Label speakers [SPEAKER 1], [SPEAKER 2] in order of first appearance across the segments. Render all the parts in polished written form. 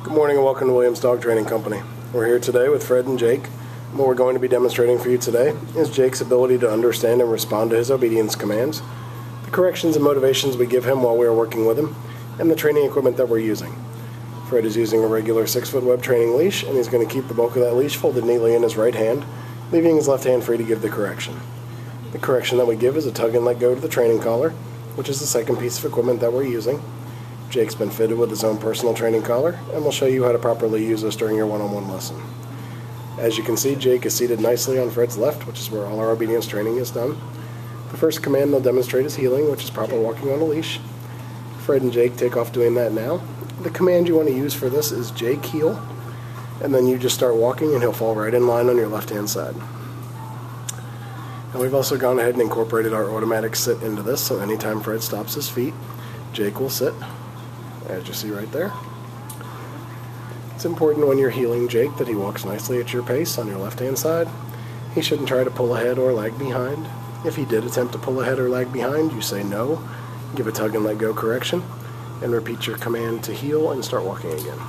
[SPEAKER 1] Good morning and welcome to Williams Dog Training Company. We're here today with Fred and Jake. What we're going to be demonstrating for you today is Jake's ability to understand and respond to his obedience commands, the corrections and motivations we give him while we are working with him, and the training equipment that we're using. Fred is using a regular 6-foot web training leash, and he's going to keep the bulk of that leash folded neatly in his right hand, leaving his left hand free to give the correction. The correction that we give is a tug and let go to the training collar, which is the second piece of equipment that we're using. Jake's been fitted with his own personal training collar, and we'll show you how to properly use this during your one-on-one lesson. As you can see, Jake is seated nicely on Fred's left, which is where all our obedience training is done. The first command they'll demonstrate is heeling, which is proper walking on a leash. Fred and Jake take off doing that now. The command you want to use for this is Jake heel, and then you just start walking and he'll fall right in line on your left-hand side. And we've also gone ahead and incorporated our automatic sit into this, so anytime Fred stops his feet, Jake will sit, as you see right there. It's important when you're heeling Jake that he walks nicely at your pace on your left-hand side. He shouldn't try to pull ahead or lag behind. If he did attempt to pull ahead or lag behind, you say no, give a tug and let go correction, and repeat your command to heel and start walking again.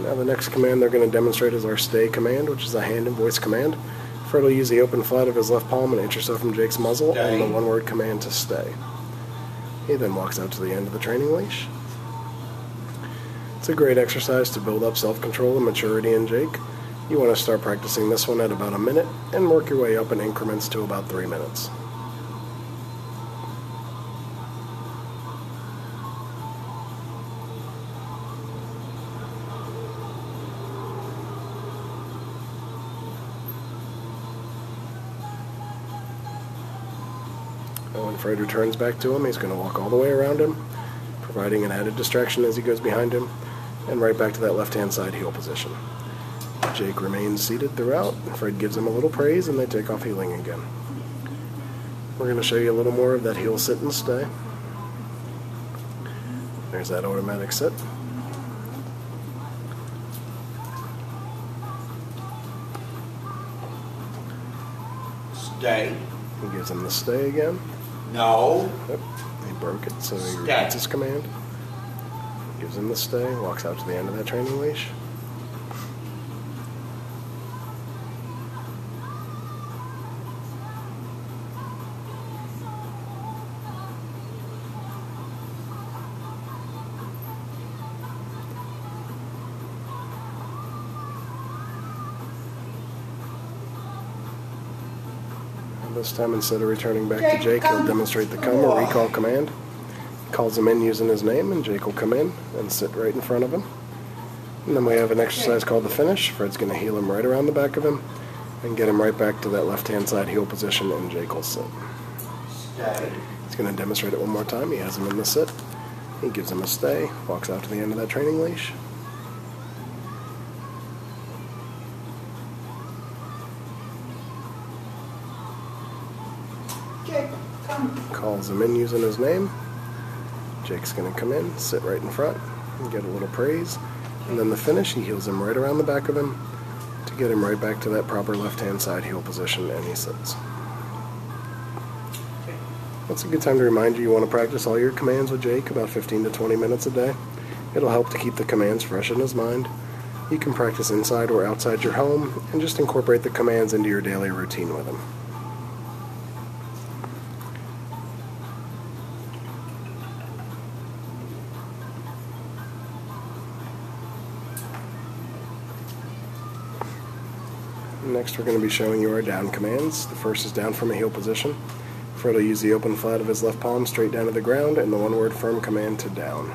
[SPEAKER 1] Now the next command they're going to demonstrate is our stay command, which is a hand and voice command. Fred will use the open flat of his left palm an inch or so from Jake's muzzle and the one-word command to stay. He then walks out to the end of the training leash. It's a great exercise to build up self-control and maturity in Jake. You want to start practicing this one at about a minute and work your way up in increments to about 3 minutes. And when Fred returns back to him, he's going to walk all the way around him, providing an added distraction as he goes behind him, and right back to that left-hand side heel position. Jake remains seated throughout. Fred gives him a little praise, and they take off heeling again. We're going to show you a little more of that heel sit and stay. There's that automatic sit.
[SPEAKER 2] Stay.
[SPEAKER 1] He gives him the stay again.
[SPEAKER 2] No.
[SPEAKER 1] Yep, he broke it, so he repeats his command. Gives him the stay, walks out to the end of that training leash. This time, instead of returning back to Jake, he'll demonstrate the come or recall command. Calls him in using his name, and Jake will come in and sit right in front of him. And then we have an exercise called the finish. Fred's going to heel him right around the back of him and get him right back to that left-hand side heel position, and Jake will sit. He's going to demonstrate it one more time. He has him in the sit. He gives him a stay, walks out to the end of that training leash. Calls him in using his name. Jake's going to come in, sit right in front, and get a little praise. And then the finish, he heels him right around the back of him to get him right back to that proper left-hand side heel position, and he sits. That's a good time to remind you want to practice all your commands with Jake about 15 to 20 minutes a day. It'll help to keep the commands fresh in his mind. You can practice inside or outside your home and just incorporate the commands into your daily routine with him. Next, we're going to be showing you our down commands. The first is down from a heel position. Fred will use the open flat of his left palm straight down to the ground and the one-word firm command to down.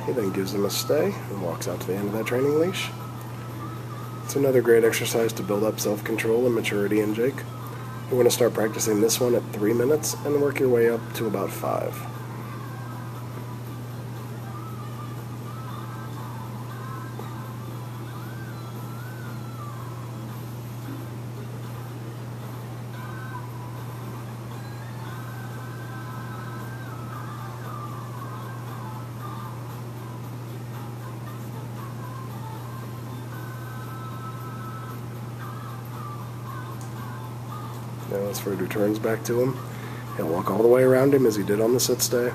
[SPEAKER 1] He then gives him a stay and walks out to the end of that training leash. It's another great exercise to build up self-control and maturity in Jake. You want to start practicing this one at 3 minutes and work your way up to about 5. Now as Fred returns back to him, he'll walk all the way around him as he did on the sit stay,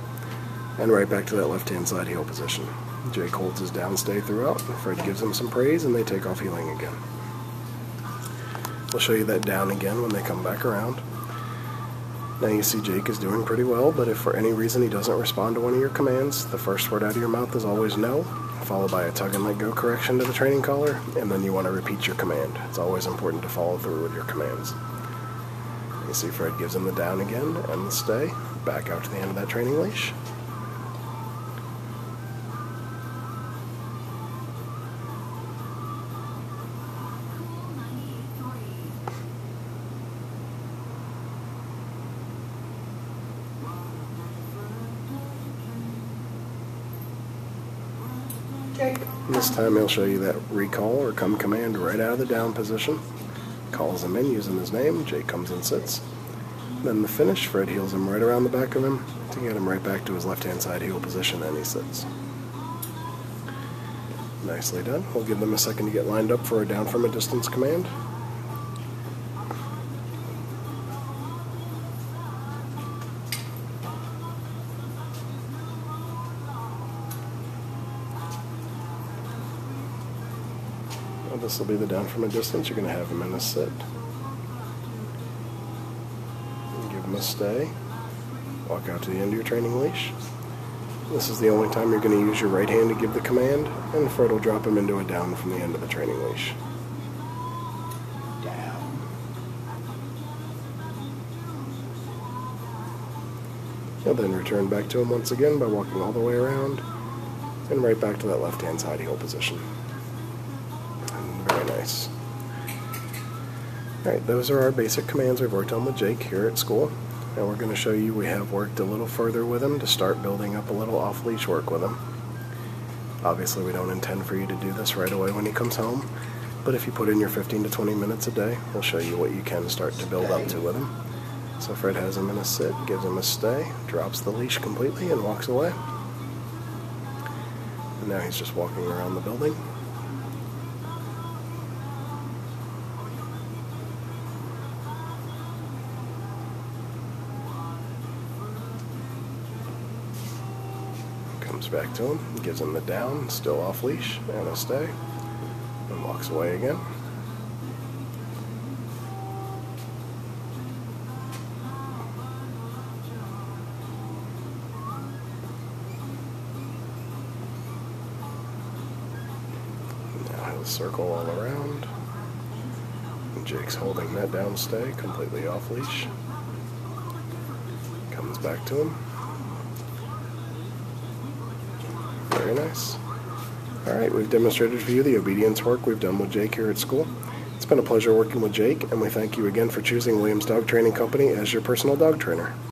[SPEAKER 1] and right back to that left-hand side heel position. Jake holds his down stay throughout. Fred gives him some praise, and they take off heeling again. We'll show you that down again when they come back around. Now you see Jake is doing pretty well, but if for any reason he doesn't respond to one of your commands, the first word out of your mouth is always no, followed by a tug and let go correction to the training collar, and then you want to repeat your command. It's always important to follow through with your commands. You see Fred gives him the down again and the stay, back out to the end of that training leash. This time he'll show you that recall or come command right out of the down position. Calls him in using his name. Jake comes and sits. Then the finish, Fred heels him right around the back of him to get him right back to his left-hand side heel position, and he sits. Nicely done. We'll give them a second to get lined up for a down from a distance command. This will be the down from a distance. You're going to have him in a sit. Give him a stay. Walk out to the end of your training leash. This is the only time you're going to use your right hand to give the command, and Fred will drop him into a down from the end of the training leash.
[SPEAKER 2] Down.
[SPEAKER 1] You'll then return back to him once again by walking all the way around and right back to that left-hand side heel position. Very nice. Alright, those are our basic commands we've worked on with Jake here at school. And we're going to show you we have worked a little further with him to start building up a little off-leash work with him. Obviously we don't intend for you to do this right away when he comes home, but if you put in your 15 to 20 minutes a day, we'll show you what you can start to build up to with him. So Fred has him in a sit, gives him a stay, drops the leash completely and walks away. And now he's just walking around the building. Comes back to him, gives him the down, still off leash, and a stay, and walks away again. Now he'll circle all around. And Jake's holding that down stay, completely off leash. Comes back to him. Very nice. Alright, we've demonstrated for you the obedience work we've done with Jake here at school. It's been a pleasure working with Jake, and we thank you again for choosing Williams Dog Training Company as your personal dog trainer.